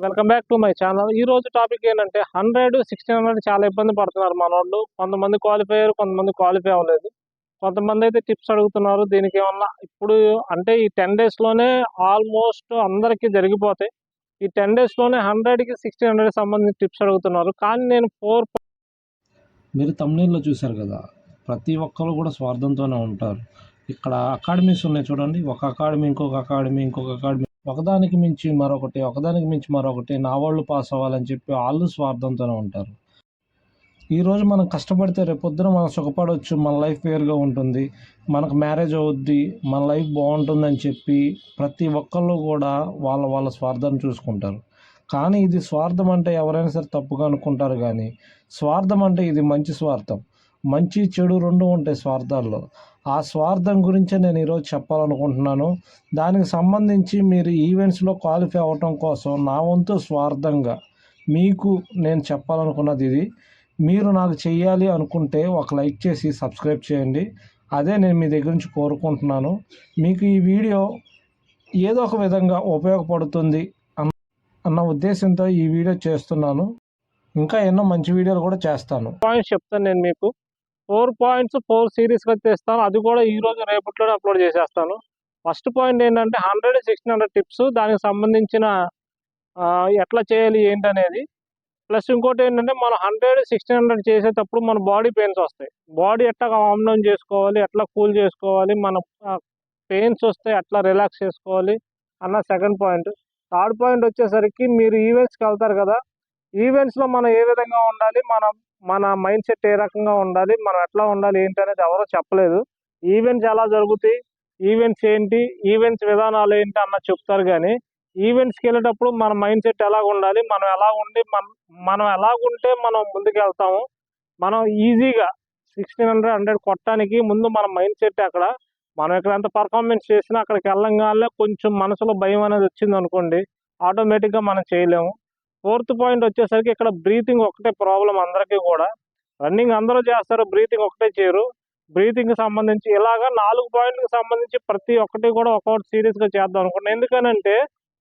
Welcome back to my channel. ఈ రోజు topic ఏంటంటే 100, 1600 చాలా ఇబ్బంది పడుతున్నారు మనోళ్ళు. కొంతమంది క్వాలిఫై అయ్యారు, కొంతమంది క్వాలిఫై అవ్వలేదు. కొంతమంది అయితే టిప్స్ అడుగుతున్నారు. దీనికి ఏమన్నా ఇప్పుడు అంటే ఈ 10 డేస్లోనే ఆల్మోస్ట్ అందరికీ జరిగిపోతాయి. ఈ 10 డేస్లోనే 100కి 1600 సంబంధించి టిప్స్ అడుగుతున్నారు. కానీ నేను మీరు తమ్ముళ్ళలో చూశారు కదా, ప్రతి ఒక్కరు కూడా స్వార్థంతోనే ఉంటారు. ఇక్కడ అకాడమీస్ ఉన్నాయి చూడండి, ఒక అకాడమీ ఇంకొక అకాడమీ ఇంకొక అకాడమీ, ఒకదానికి మించి మరొకటి నా వాళ్ళు పాస్ అవ్వాలని చెప్పి వాళ్ళు స్వార్థంతోనే ఉంటారు. ఈరోజు మనం కష్టపడితే రేపొద్దున మనం సుఖపడవచ్చు, మన లైఫ్ వేరుగా ఉంటుంది, మనకు మ్యారేజ్ అవుద్ది, మన లైఫ్ బాగుంటుందని చెప్పి ప్రతి ఒక్కళ్ళు కూడా వాళ్ళ స్వార్థాన్ని చూసుకుంటారు. కానీ ఇది స్వార్థం అంటే ఎవరైనా సరే తప్పుగా అనుకుంటారు. కానీ స్వార్థం అంటే ఇది మంచి స్వార్థం. మంచి చెడు రెండు ఉంటాయి స్వార్థాల్లో. ఆ స్వార్థం గురించే నేను ఈరోజు చెప్పాలనుకుంటున్నాను. దానికి సంబంధించి మీరు ఈవెంట్స్లో క్వాలిఫై అవ్వటం కోసం నా వంతు స్వార్థంగా మీకు నేను చెప్పాలనుకున్నది ఇది. మీరు నాకు చెయ్యాలి అనుకుంటే ఒక లైక్ చేసి సబ్స్క్రైబ్ చేయండి. అదే నేను మీ దగ్గర నుంచి కోరుకుంటున్నాను. మీకు ఈ వీడియో ఏదో ఒక విధంగా ఉపయోగపడుతుంది అన్న ఉద్దేశంతో ఈ వీడియో చేస్తున్నాను. ఇంకా ఎన్నో మంచి వీడియోలు కూడా చేస్తాను. పాయింట్స్ చెప్తాను నేను మీకు. 4 పాయింట్స్ 4 సిరీస్గా చేస్తాను. అది కూడా ఈ రోజు రేపట్లోనే అప్లోడ్ చేసేస్తాను. ఫస్ట్ పాయింట్ ఏంటంటే 100, 1600 టిప్స్, దానికి సంబంధించిన ఎట్లా చేయాలి ఏంటనేది. ప్లస్ ఇంకోటి ఏంటంటే మనం 100, 1600 చేసేటప్పుడు మన బాడీ పెయిన్స్ వస్తాయి. బాడీ ఎట్లా కామ్ డౌన్ చేసుకోవాలి, ఎట్లా కూల్ చేసుకోవాలి, మన పెయిన్స్ వస్తే ఎట్లా రిలాక్స్ చేసుకోవాలి అన్న సెకండ్ పాయింట్. థర్డ్ పాయింట్ వచ్చేసరికి మీరు ఈవెంట్స్కి వెళ్తారు కదా, ఈవెంట్స్లో మనం ఏ విధంగా ఉండాలి, మన మైండ్ సెట్ ఏ రకంగా ఉండాలి, మనం ఎట్లా ఉండాలి ఏంటి అనేది ఎవరో చెప్పలేదు. ఈవెంట్స్ ఎలా జరుగుతాయి, ఈవెంట్స్ ఏంటి, ఈవెంట్స్ విధానాలు ఏంటి అన్న చెప్తారు. కానీ ఈవెంట్స్కి వెళ్ళేటప్పుడు మన మైండ్ సెట్ ఎలాగ ఉండాలి, మనం ఎలా ఉండి మనం ఎలాగుంటే మనం ముందుకు వెళ్తాము. మనం ఈజీగా 1600, 100 కొట్టడానికి ముందు మన మైండ్ సెట్ అక్కడ. మనం ఇక్కడ ఎంత పర్ఫార్మెన్స్ చేసినా అక్కడికి వెళ్ళంగానే కొంచెం మనసులో భయం అనేది వచ్చింది అనుకోండి, ఆటోమేటిక్గా మనం చేయలేము. ఫోర్త్ పాయింట్ వచ్చేసరికి ఇక్కడ బ్రీతింగ్ ఒకటే ప్రాబ్లం అందరికీ కూడా. రన్నింగ్ అందరూ చేస్తారు, బ్రీతింగ్ ఒకటే చేయరు. బ్రీతింగ్కి సంబంధించి ఇలాగా 4 పాయింట్లకు సంబంధించి ప్రతి ఒక్కటి కూడా ఒక్కొక్కటి సీరియస్గా చేద్దాం అనుకుంటున్నాను. ఎందుకనంటే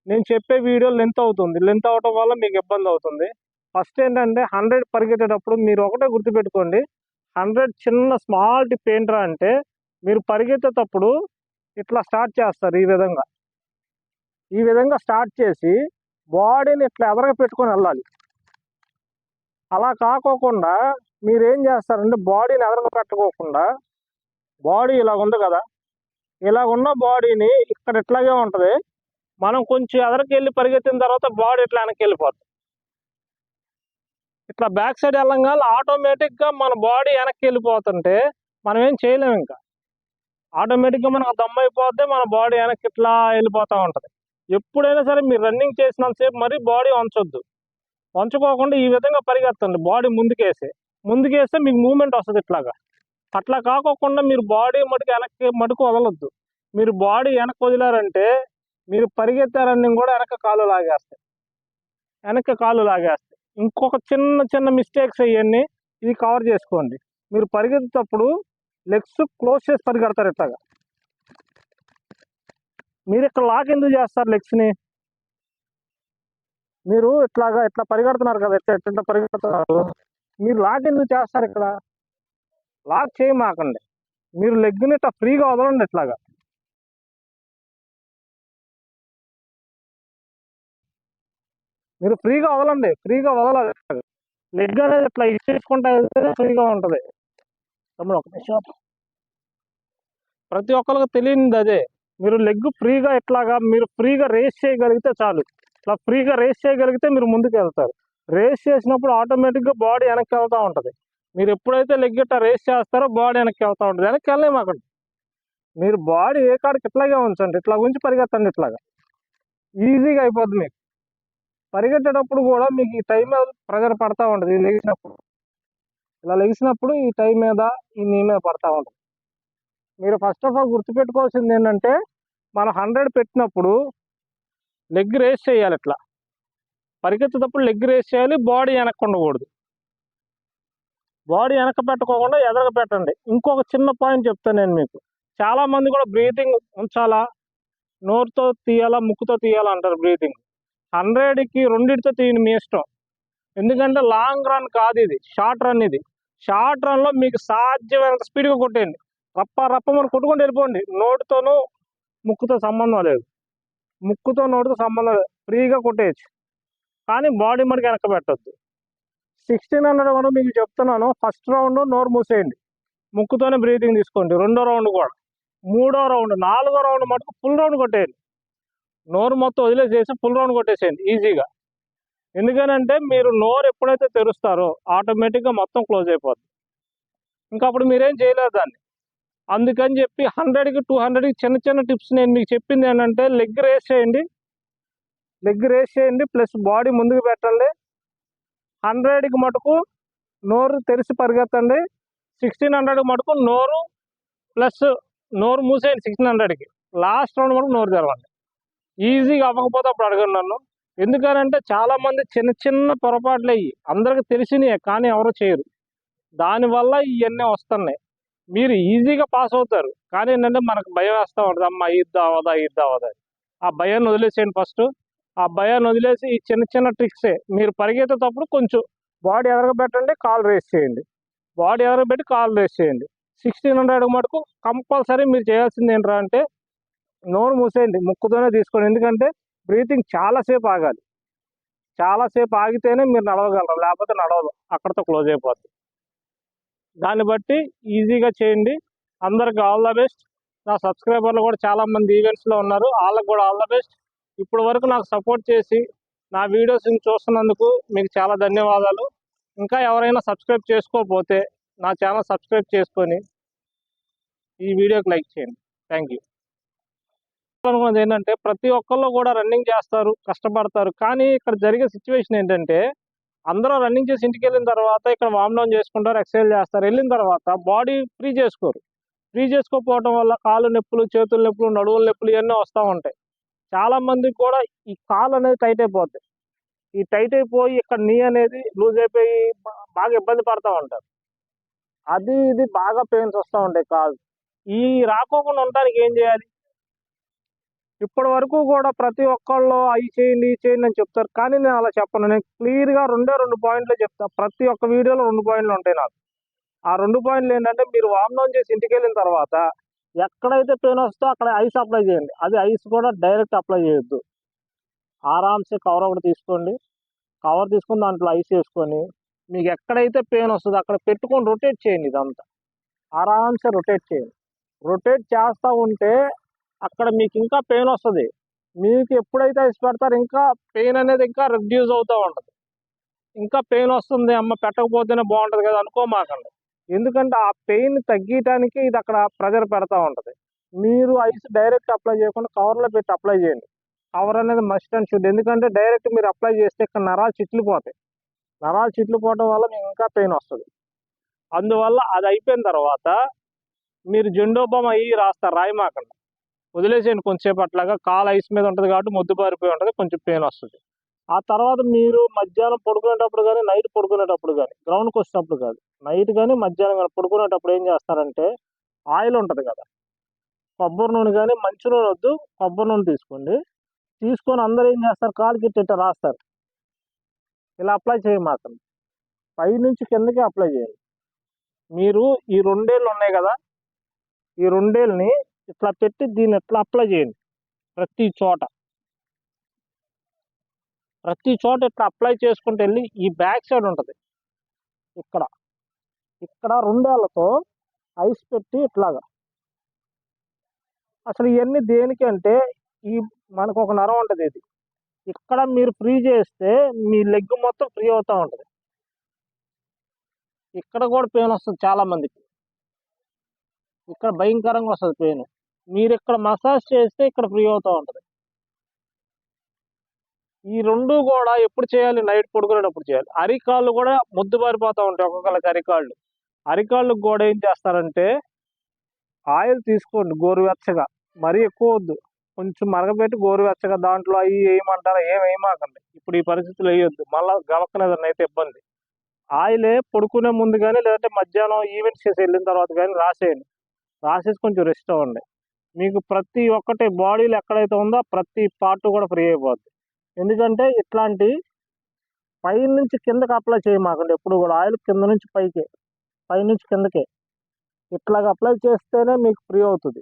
నేను చెప్పే వీడియో లెంత్ అవుతుంది. లెంత్ అవటం వల్ల మీకు ఇబ్బంది అవుతుంది. ఫస్ట్ ఏంటంటే 100 పరిగెత్తేటప్పుడు మీరు ఒకటే గుర్తుపెట్టుకోండి, 100 చిన్న స్మాల్ టిప్ ఏంట్రా అంటే, మీరు పరిగెత్తేటప్పుడు ఇట్లా స్టార్ట్ చేస్తారు. ఈ విధంగా స్టార్ట్ చేసి బాడీని ఇట్లా ఎదరగా పెట్టుకొని వెళ్ళాలి. అలా కాకోకుండా మీరేం చేస్తారంటే బాడీని ఎదరగా పెట్టుకోకుండా, బాడీ ఇలా ఉంది కదా, ఇలా ఉన్న బాడీని ఇక్కడ ఇట్లాగే ఉంటుంది. మనం కొంచెం ఎదరికి వెళ్ళి పరిగెత్తిన తర్వాత బాడీ ఇట్లా వెనక్కి వెళ్ళిపోతుంది. ఇట్లా బ్యాక్ సైడ్ వెళ్ళంగానే ఆటోమేటిక్గా మన బాడీ వెనక్కి వెళ్ళిపోతుంటే మనం ఏం చేయలేము. ఇంకా ఆటోమేటిక్గా మనకు దమ్ అయిపోతే మన బాడీ వెనక్కి ఇట్లా వెళ్ళిపోతూ ఉంటుంది. ఎప్పుడైనా సరే మీరు రన్నింగ్ చేసినంతసేపు మరీ బాడీ వంచొద్దు. వంచుకోకుండా ఈ విధంగా పరిగెత్తండి. బాడీ ముందుకేస్తే మీకు మూమెంట్ వస్తుంది ఇట్లాగా. అట్లా కాకోకుండా మీరు బాడీ మటుకు వదలొద్దు. మీరు బాడీ వెనక్కి వదిలారంటే మీరు పరిగెత్తారని కూడా వెనక్కి కాలు లాగేస్తాయి. ఇంకొక చిన్న మిస్టేక్స్ అవన్నీ ఇది కవర్ చేసుకోండి. మీరు పరిగెత్తేటప్పుడు లెగ్స్ క్లోజ్ చేసి పరిగెడతారు ఇట్లాగా. మీరు ఇక్కడ లాక్ ఎందుకు చేస్తారు లెగ్స్ని? మీరు ఇట్లా పరిగెడుతున్నారు కదా, ఎట్లా పరిగెడుతున్నారు, మీరు లాక్ ఎందుకు చేస్తారు? ఇక్కడ లాక్ చేయమాకండి. మీరు లెగ్ని ఇట్లా ఫ్రీగా వదలండి. ఇట్లాగా మీరు ఫ్రీగా వదలాలి. లెగ్ అనేది ఇట్లా ఇచ్చేసుకుంటా వెళ్తే ఫ్రీగా ఉంటుంది. తమ్ముడు ఒక నిమిషం. ప్రతి ఒక్కరికి తెలియనిది అదే. మీరు లెగ్ ఫ్రీగా మీరు ఫ్రీగా రేస్ చేయగలిగితే చాలు. ఇట్లా ఫ్రీగా రేస్ చేయగలిగితే మీరు ముందుకు వెళ్తారు. రేస్ చేసినప్పుడు ఆటోమేటిక్గా బాడీ వెనక్కి వెళ్తూ ఉంటుంది. మీరు ఎప్పుడైతే లెగ్ ఇట్లా రేస్ చేస్తారో బాడీ వెనక్కి వెళ్తూ ఉంటుంది. వెనక్కి వెళ్ళలేము అక్కడ. మీరు బాడీ ఏ కాడికి ఇట్లాగే ఉంచండి. ఇట్లా ఉంచి పరిగెత్తండి. ఇట్లాగా ఈజీగా అయిపోద్ది. మీకు పరిగెత్తేటప్పుడు కూడా మీకు ఈ టైం మీద ప్రెజర్ పడతా ఉంటుంది. ఇలా లెగిసినప్పుడు ఈ టైం మీద ఈ నీ మీద పడతా ఉంటుంది. మీరు ఫస్ట్ ఆఫ్ ఆల్ గుర్తుపెట్టుకోవాల్సింది ఏంటంటే, మనం 100 పెట్టినప్పుడు లెగ్ రేస్ చేయాలి. ఇట్లా పరిగెత్తేటప్పుడు లెగ్ రేస్ చేయాలి. బాడీ వెనక్కి ఉండకూడదు. బాడీ వెనక్కి పెట్టకోకుండా ఎదరగా పెట్టండి. ఇంకొక చిన్న పాయింట్ చెప్తాను నేను మీకు. చాలామంది కూడా బ్రీతింగ్ ఉంచాలా, నోరుతో తీయాలా, ముక్కుతో తీయాలా అంటారు బ్రీతింగ్. 100కి రెండిటితో తీయండి మీ ఇష్టం. ఎందుకంటే లాంగ్ రన్ కాదు ఇది, షార్ట్ రన్ ఇది. షార్ట్ రన్లో మీకు సాధ్యమైనంత స్పీడ్గా కొట్టేయండి. రప్ప మనం కొట్టుకుంటూ వెళ్ళిపోండి. నోటితోనూ ముక్కుతో సంబంధం లేదు, ముక్కుతో నోటితో సంబంధం లేదు, ఫ్రీగా కొట్టేయచ్చు. కానీ బాడీ మనకి వెనక పెట్టద్దు. 1600 వరకు మీకు చెప్తున్నాను. ఫస్ట్ రౌండ్ నోరు మూసేయండి, ముక్కుతోనే బ్రీతింగ్ తీసుకోండి. రెండో రౌండ్ కూడా, మూడో రౌండ్, నాలుగో రౌండ్ మటుకు ఫుల్ రౌండ్ కొట్టేయండి. నోరు మొత్తం వదిలేసేసి ఫుల్ రౌండ్ కొట్టేసేయండి ఈజీగా. ఎందుకనంటే మీరు నోరు ఎప్పుడైతే తెరుస్తారో ఆటోమేటిక్గా మొత్తం క్లోజ్ అయిపోద్ది. ఇంకా అప్పుడు మీరేం చేయలేరు దాన్ని. అందుకని చెప్పి 100కి 200కి చిన్న చిన్న టిప్స్ నేను మీకు చెప్పింది ఏంటంటే లెగ్ రేస్ చేయండి, ప్లస్ బాడీ ముందుకు పెట్టండి. 100కి మటుకు నోరు తెరిచి పరిగెత్తండి. 1600కి మటుకు నోరు ప్లస్ నోరు మూసేయండి 1600కి. లాస్ట్ రౌండ్ మటుకు నోరు తెరవండి. ఈజీగా అవ్వకపోతే అప్పుడు అడగండి నన్ను. ఎందుకనంటే చాలామంది చిన్న చిన్న పొరపాట్లు అయ్యి అందరికి తెలిసినవి కానీ ఎవరు చేయరు. దానివల్ల ఇవన్నీ వస్తున్నాయి. మీరు ఈజీగా పాస్ అవుతారు, కానీ ఏంటంటే మనకు భయం వేస్తూ ఉంటుంది, అమ్మ ఇది అవదా. ఆ భయాన్ని వదిలేసేయండి ఫస్ట్. ఆ భయాన్ని వదిలేసి ఈ చిన్న చిన్న ట్రిక్సే. మీరు పరిగెత్తేటప్పుడు కొంచెం బాడీ ఎదరగబెట్టండి, కాల్ రేస్ చేయండి. బాడీ ఎదరగబెట్టి కాల్ రేస్ చేయండి. 1600 మటుకు కంపల్సరీ మీరు చేయాల్సింది ఏంట్రా అంటే నోరు మూసేయండి, ముక్కుతోనే తీసుకోండి. ఎందుకంటే బ్రీతింగ్ చాలాసేపు ఆగాలి. చాలాసేపు ఆగితేనే మీరు నడవగలరు, లేకపోతే నడవదు, అక్కడితో క్లోజ్ అయిపోద్ది. దాన్ని బట్టి ఈజీగా చేయండి. అందరికి ఆల్ ద బెస్ట్. నా సబ్స్క్రైబర్లు కూడా చాలామంది ఈవెంట్స్లో ఉన్నారు, వాళ్ళకి కూడా ఆల్ ద బెస్ట్. ఇప్పటి వరకు నాకు సపోర్ట్ చేసి నా వీడియోస్ చూస్తున్నందుకు మీకు చాలా ధన్యవాదాలు. ఇంకా ఎవరైనా సబ్స్క్రైబ్ చేసుకోకపోతే నా ఛానల్ సబ్స్క్రైబ్ చేసుకొని ఈ వీడియోకి లైక్ చేయండి. Thank you. అనుకున్నది ఏంటంటే ప్రతి ఒక్కళ్ళు కూడా రన్నింగ్ చేస్తారు, కష్టపడతారు. కానీ ఇక్కడ జరిగే సిచ్యువేషన్ ఏంటంటే అందరూ రన్నింగ్ చేసి ఇంటికి వెళ్ళిన తర్వాత ఇక్కడ వార్మ్ డౌన్ చేసుకుంటారు, ఎక్సర్సైజ్ చేస్తారు. వెళ్ళిన తర్వాత బాడీ ఫ్రీ చేసుకోరు. ఫ్రీ చేసుకోకపోవడం వల్ల కాళ్ళు నొప్పులు, చేతుల నొప్పులు, నడువుల నొప్పులు ఇవన్నీ వస్తూ ఉంటాయి. చాలామందికి కూడా ఈ కాలు అనేది టైట్ అయిపోద్ది. ఈ టైట్ అయిపోయి ఇక్కడ నీ అనేది లూజ్ అయిపోయి బాగా ఇబ్బంది పడుతూ ఉంటారు. ఇది బాగా పెయిన్స్ వస్తూ ఉంటాయి కాలు. ఈ రాకోకుండా ఉండడానికి ఏం చేయాలి? ఇప్పటి వరకు కూడా ప్రతి ఒక్కళ్ళు అవి చేయండి అని చెప్తారు, కానీ నేను అలా చెప్పను. నేను క్లియర్గా 2 పాయింట్లు చెప్తాను. ప్రతి ఒక్క వీడియోలో 2 పాయింట్లు ఉంటాయి నాకు. ఆ 2 పాయింట్లు ఏంటంటే మీరు వార్మ్ డౌన్ చేసి ఇంటికి వెళ్ళిన తర్వాత ఎక్కడైతే పెయిన్ వస్తుందో అక్కడ ఐస్ అప్లై చేయండి. అది ఐస్ కూడా డైరెక్ట్ అప్లై చేయొద్దు. ఆరామ్సే కవర్ ఒకటి తీసుకోండి. కవర్ తీసుకుని దాంట్లో ఐస్ వేసుకొని మీకు ఎక్కడైతే పెయిన్ వస్తుందో అక్కడ పెట్టుకొని రొటేట్ చేయండి. ఇదంతా ఆరామ్సే రొటేట్ చేయండి. రొటేట్ చేస్తూ ఉంటే అక్కడ మీకు ఇంకా పెయిన్ వస్తుంది. మీకు ఎప్పుడైతే ఐస్ పెడతారో ఇంకా పెయిన్ అనేది ఇంకా రెడ్యూస్ అవుతూ ఉంటుంది. ఇంకా పెయిన్ వస్తుంది, అమ్మ పెట్టకపోతేనే బాగుంటుంది కదా అనుకోమాకండి. ఎందుకంటే ఆ పెయిన్ తగ్గించడానికి ఇది అక్కడ ప్రెజర్ పెడతా ఉంటుంది. మీరు ఐస్ డైరెక్ట్ అప్లై చేయకుండా కవర్లో పెట్టి అప్లై చేయండి. కవర్ అనేది మస్ట్ అండ్ షుడ్. ఎందుకంటే డైరెక్ట్ మీరు అప్లై చేస్తే ఇక్కడ నరాలు చిట్లిపోతాయి. నరాలు చిట్లిపోవడం వల్ల మీకు ఇంకా పెయిన్ వస్తుంది. అందువల్ల అది అయిపోయిన తర్వాత మీరు జెండోబామ్ అయ్యి రాయమాకండి, వదిలేసేయండి కొంచెంసేపు. అట్లాగా కాలు ఐస్ మీద ఉంటుంది కాబట్టి మొద్దుబారిపోయి ఉంటుంది, కొంచెం పెయిన్ వస్తుంది. ఆ తర్వాత మీరు మధ్యాహ్నం పడుకునేటప్పుడు కానీ నైట్ పడుకునేటప్పుడు కానీ, గ్రౌండ్కి వచ్చినప్పుడు కాదు, నైట్ కానీ మధ్యాహ్నం కానీ పడుకునేటప్పుడు ఏం చేస్తారంటే ఆయిల్ ఉంటుంది కదా, కొబ్బరి నూనె కానీ, మంచి నూనె వద్దు, కొబ్బరి నూనె తీసుకొని అందరూ ఏం చేస్తారు, కాలుకి ఇట్ట రాస్తారు. ఇలా అప్లై చేయమాకండి, పైనుంచి కిందకి అప్లై చేయండి. మీరు ఈ 2 ఏళ్ళు ఉన్నాయి కదా, ఈ 2 ఏళ్ళని ఇట్లా పెట్టి దీన్ని ఇట్లా అప్లై చేయండి. ప్రతి చోట ఇట్లా అప్లై చేసుకుంటూ వెళ్ళి ఈ బ్యాక్ సైడ్ ఉంటుంది, ఇక్కడ 2 ఏళ్లతో ఐస్ పెట్టి ఇట్లాగా. అసలు ఇవన్నీ దేనికి అంటే మనకు ఒక నరం ఉంటుంది, ఇది ఇక్కడ మీరు ఫ్రీ చేస్తే మీ లెగ్ మొత్తం ఫ్రీ అవుతూ ఉంటుంది. ఇక్కడ కూడా పెయిన్ వస్తుంది చాలామందికి, ఇక్కడ భయంకరంగా వస్తుంది పెయిన్. మీరు ఇక్కడ మసాజ్ చేస్తే ఇక్కడ ఫ్రీ అవుతూ ఉంటుంది. ఈ 2 కూడా ఎప్పుడు చేయాలి? నైట్ పడుకునేటప్పుడు చేయాలి. అరికాళ్ళు కూడా మొద్దుబారిపోతూ ఉంటాయి ఒక్కొక్కరికి అరికాళ్ళకు కూడా ఏం చేస్తారంటే ఆయిల్ తీసుకోండి గోరువెచ్చగా, మరీ ఎక్కువ వద్దు, కొంచెం మరగబెట్టి గోరువెచ్చగా దాంట్లో అవి వేయమంటారా, ఏం వేయమాకండి. ఇప్పుడు ఈ పరిస్థితులు వేయొద్దు, మళ్ళీ గవక్కలేదని అయితే ఇబ్బంది. ఆయిలే పడుకునే ముందు కానీ లేదంటే మధ్యాహ్నం ఈవెంట్స్ చేసి వెళ్ళిన తర్వాత కానీ రాసేయండి. రాసేసి కొంచెం రెస్ట్ అవ్వండి. మీకు ప్రతి ఒక్కటి బాడీలో ఎక్కడైతే ఉందో ప్రతి పార్ట్ కూడా ఫ్రీ అయిపోద్ది. ఎందుకంటే ఇట్లాంటి పై నుంచి కిందకి అప్లై చేయమాకండి ఎప్పుడు కూడా. ఆయిల్ కింద నుంచి పైకే, పై నుంచి కిందకే ఇట్లాగ అప్లై చేస్తేనే మీకు ఫ్రీ అవుతుంది.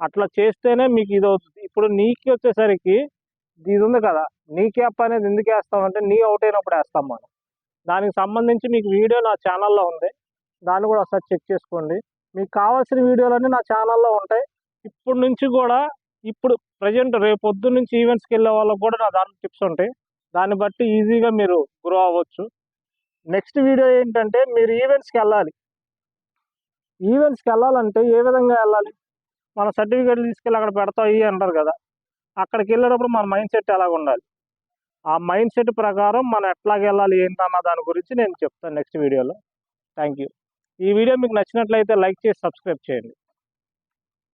అట్లా చేస్తేనే మీకు ఇది అవుతుంది. ఇప్పుడు నీకి వచ్చేసరికి ఇది ఉంది కదా, నీ క్యాప్ అనేది ఎందుకు వేస్తామంటే నీ అవుట్ అయినప్పుడు వేస్తాం మనం. దానికి సంబంధించి మీకు వీడియో నా ఛానల్లో ఉంది, దాన్ని కూడా ఒకసారి చెక్ చేసుకోండి. మీకు కావాల్సిన వీడియోలన్నీ నా ఛానల్లో ఉంటాయి. ఇప్పుడు నుంచి కూడా, ఇప్పుడు ప్రజెంట్ రేపు పొద్దున్న నుంచి ఈవెంట్స్కి వెళ్ళే వాళ్ళకి కూడా నా దాంట్లో టిప్స్ ఉంటాయి. దాన్ని బట్టి ఈజీగా మీరు గ్రో అవ్వచ్చు. నెక్స్ట్ వీడియో ఏంటంటే, మీరు ఈవెంట్స్కి వెళ్ళాలి. ఈవెంట్స్కి వెళ్ళాలంటే ఏ విధంగా వెళ్ళాలి? మన సర్టిఫికేట్లు తీసుకెళ్ళి అక్కడ పెడతాయి అంటారు కదా, అక్కడికి వెళ్ళేటప్పుడు మన మైండ్ సెట్ ఎలాగ ఉండాలి, ఆ మైండ్ సెట్ ప్రకారం మనం ఎట్లాగ వెళ్ళాలి ఏంటన్న దాని గురించి నేను చెప్తాను నెక్స్ట్ వీడియోలో. Thank you. ఈ వీడియో మీకు నచ్చినట్లయితే లైక్ చేసి సబ్స్క్రైబ్ చేయండి.